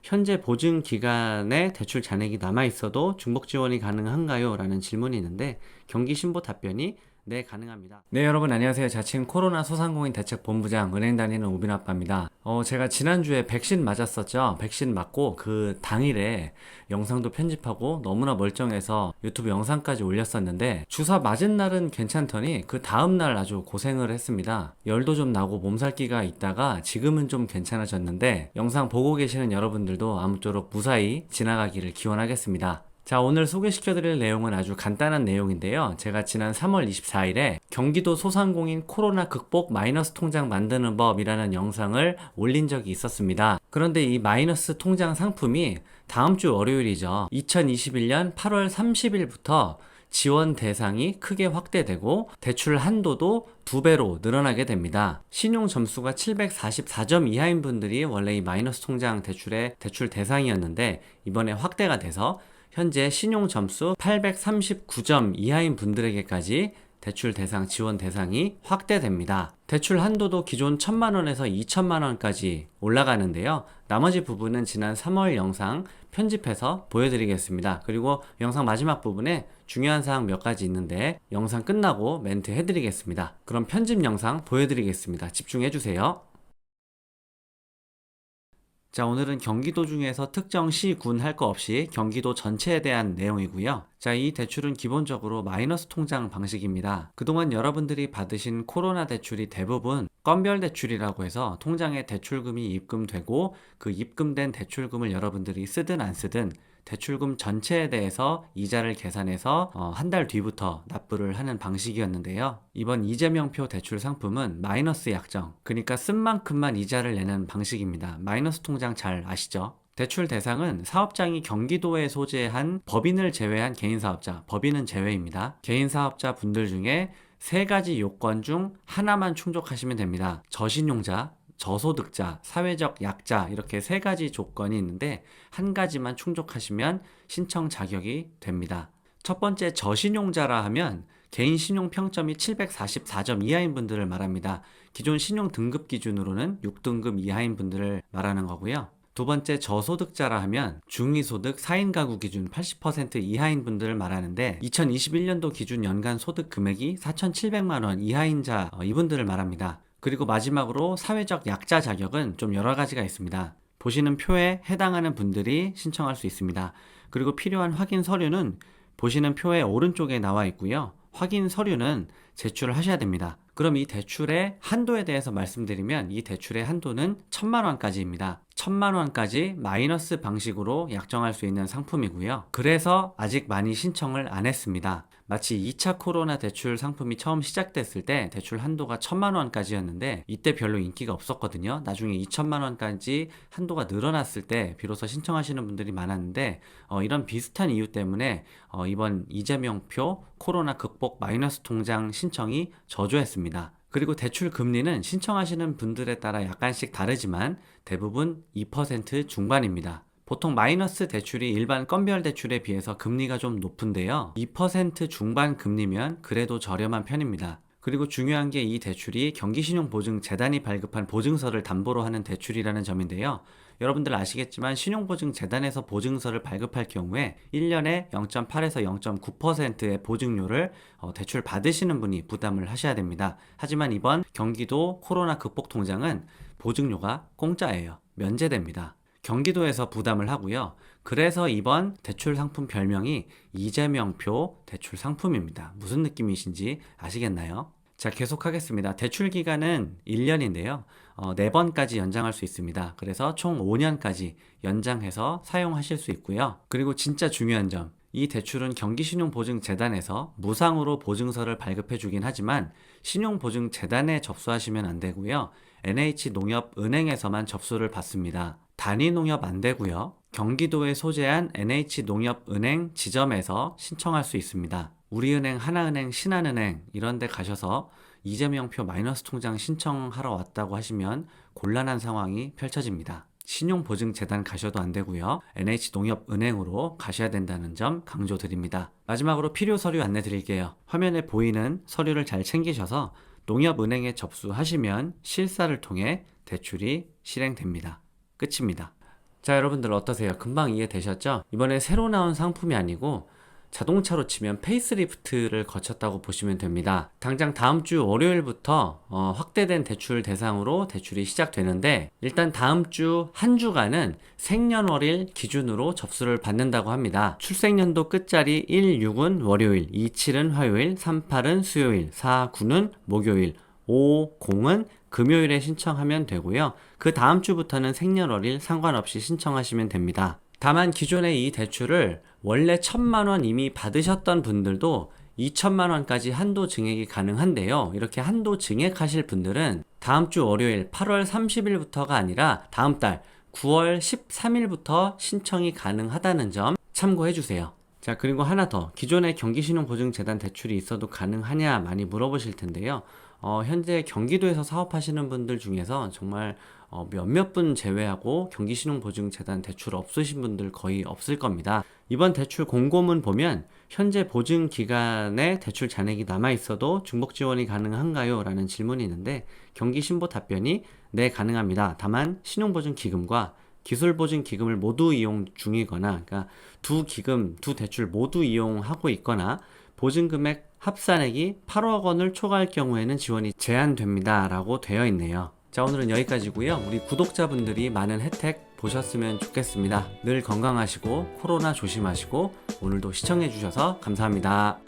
현재 보증 기간에 대출 잔액이 남아 있어도 중복 지원이 가능한가요? 라는 질문이 있는데 경기 신보 답변이 네, 가능합니다. 네, 여러분 안녕하세요. 자칭 코로나 소상공인 대책 본부장 은행 다니는 우빈 아빠입니다. 제가 지난주에 백신 맞았었죠. 백신 맞고 그 당일에 영상도 편집하고 너무나 멀쩡해서 유튜브 영상까지 올렸었는데 주사 맞은 날은 괜찮더니 그 다음날 아주 고생을 했습니다. 열도 좀 나고 몸살기가 있다가 지금은 좀 괜찮아졌는데 영상 보고 계시는 여러분들도 아무쪼록 무사히 지나가기를 기원하겠습니다. 자, 오늘 소개시켜드릴 내용은 아주 간단한 내용인데요. 제가 지난 3월 24일에 경기도 소상공인 코로나 극복 마이너스 통장 만드는 법이라는 영상을 올린 적이 있었습니다. 그런데 이 마이너스 통장 상품이 다음 주 월요일이죠. 2021년 8월 30일부터 지원 대상이 크게 확대되고 대출 한도도 2배로 늘어나게 됩니다. 신용 점수가 744점 이하인 분들이 원래 이 마이너스 통장 대출의 대출 대상이었는데 이번에 확대가 돼서 현재 신용 점수 839점 이하인 분들에게까지 대출 대상, 지원 대상이 확대됩니다. 대출 한도도 기존 1,000만원에서 2,000만원까지 올라가는데요. 나머지 부분은 지난 3월 영상 편집해서 보여드리겠습니다. 그리고 영상 마지막 부분에 중요한 사항 몇 가지 있는데 영상 끝나고 멘트 해드리겠습니다. 그럼 편집 영상 보여드리겠습니다. 집중해주세요. 자, 오늘은 경기도 중에서 특정 시, 군 할 거 없이 경기도 전체에 대한 내용이고요. 자, 이 대출은 기본적으로 마이너스 통장 방식입니다. 그동안 여러분들이 받으신 코로나 대출이 대부분 건별 대출이라고 해서 통장에 대출금이 입금되고 그 입금된 대출금을 여러분들이 쓰든 안 쓰든 대출금 전체에 대해서 이자를 계산해서 한 달 뒤부터 납부를 하는 방식이었는데요. 이번 이재명표 대출 상품은 마이너스 약정, 그러니까 쓴 만큼만 이자를 내는 방식입니다. 마이너스 통장 잘 아시죠? 대출 대상은 사업장이 경기도에 소재한 법인을 제외한 개인사업자, 법인은 제외입니다. 개인사업자 분들 중에 세 가지 요건 중 하나만 충족하시면 됩니다. 저신용자, 저소득자, 사회적 약자 이렇게 세 가지 조건이 있는데 한 가지만 충족하시면 신청 자격이 됩니다. 첫 번째 저신용자라 하면 개인 신용 평점이 744점 이하인 분들을 말합니다. 기존 신용 등급 기준으로는 6등급 이하인 분들을 말하는 거고요. 두 번째 저소득자라 하면 중위소득 4인 가구 기준 80% 이하인 분들을 말하는데 2021년도 기준 연간 소득 금액이 4,700만 원 이하인 자 이분들을 말합니다. 그리고 마지막으로 사회적 약자 자격은 좀 여러 가지가 있습니다. 보시는 표에 해당하는 분들이 신청할 수 있습니다. 그리고 필요한 확인 서류는 보시는 표의 오른쪽에 나와 있고요. 확인 서류는 제출을 하셔야 됩니다. 그럼 이 대출의 한도에 대해서 말씀드리면 이 대출의 한도는 1,000만 원까지입니다. 1,000만 원까지 마이너스 방식으로 약정할 수 있는 상품이고요. 그래서 아직 많이 신청을 안 했습니다. 마치 2차 코로나 대출 상품이 처음 시작됐을 때 대출 한도가 1,000만 원까지였는데 이때 별로 인기가 없었거든요. 나중에 2,000만 원까지 한도가 늘어났을 때 비로소 신청하시는 분들이 많았는데 이런 비슷한 이유 때문에 이번 이재명표 코로나 극복 마이너스 통장 신청이 저조했습니다. 그리고 대출 금리는 신청하시는 분들에 따라 약간씩 다르지만 대부분 2% 중반입니다. 보통 마이너스 대출이 일반 건별 대출에 비해서 금리가 좀 높은데요. 2% 중반 금리면 그래도 저렴한 편입니다. 그리고 중요한 게 이 대출이 경기신용보증재단이 발급한 보증서를 담보로 하는 대출이라는 점인데요. 여러분들 아시겠지만 신용보증재단에서 보증서를 발급할 경우에 1년에 0.8에서 0.9%의 보증료를 대출 받으시는 분이 부담을 하셔야 됩니다. 하지만 이번 경기도 코로나 극복 통장은 보증료가 공짜예요. 면제됩니다. 경기도에서 부담을 하고요. 그래서 이번 대출 상품 별명이 이재명표 대출 상품입니다. 무슨 느낌이신지 아시겠나요? 자, 계속하겠습니다. 대출 기간은 1년인데요. 4번까지 연장할 수 있습니다. 그래서 총 5년까지 연장해서 사용하실 수 있고요. 그리고 진짜 중요한 점, 이 대출은 경기신용보증재단에서 무상으로 보증서를 발급해 주긴 하지만 신용보증재단에 접수하시면 안 되고요. NH농협은행에서만 접수를 받습니다. 단위농협 안 되고요. 경기도에 소재한 NH농협은행 지점에서 신청할 수 있습니다. 우리은행, 하나은행, 신한은행 이런 데 가셔서 이재명표 마이너스 통장 신청하러 왔다고 하시면 곤란한 상황이 펼쳐집니다. 신용보증재단 가셔도 안 되고요. NH농협은행으로 가셔야 된다는 점 강조드립니다. 마지막으로 필요 서류 안내 드릴게요. 화면에 보이는 서류를 잘 챙기셔서 농협은행에 접수하시면 실사를 통해 대출이 실행됩니다. 끝입니다. 자, 여러분들 어떠세요? 금방 이해되셨죠? 이번에 새로 나온 상품이 아니고 자동차로 치면 페이스리프트를 거쳤다고 보시면 됩니다. 당장 다음 주 월요일부터 확대된 대출 대상으로 대출이 시작되는데, 일단 다음 주 한 주간은 생년월일 기준으로 접수를 받는다고 합니다. 출생연도 끝자리 16은 월요일, 27은 화요일, 38은 수요일, 49는 목요일, 50은 금요일에 신청하면 되고요. 그 다음 주부터는 생년월일 상관없이 신청하시면 됩니다. 다만 기존의 이 대출을 원래 1,000만 원 이미 받으셨던 분들도 2,000만 원까지 한도 증액이 가능한데요. 이렇게 한도 증액하실 분들은 다음 주 월요일 8월 30일부터가 아니라 다음 달 9월 13일부터 신청이 가능하다는 점 참고해 주세요. 자, 그리고 하나 더. 기존에 경기신용보증재단 대출이 있어도 가능하냐 많이 물어보실 텐데요. 현재 경기도에서 사업하시는 분들 중에서 정말 몇몇 분 제외하고 경기신용보증재단 대출 없으신 분들 거의 없을 겁니다. 이번 대출 공고문 보면 현재 보증 기간에 대출 잔액이 남아 있어도 중복 지원이 가능한가요? 라는 질문이 있는데, 경기신보 답변이 네, 가능합니다. 다만 신용보증기금과 기술보증기금을 모두 이용 중이거나, 그러니까 두 기금, 두 대출 모두 이용하고 있거나 보증금액 합산액이 8억 원을 초과할 경우에는 지원이 제한됩니다 라고 되어 있네요. 자, 오늘은 여기까지고요. 우리 구독자분들이 많은 혜택 보셨으면 좋겠습니다. 늘 건강하시고 코로나 조심하시고 오늘도 시청해 주셔서 감사합니다.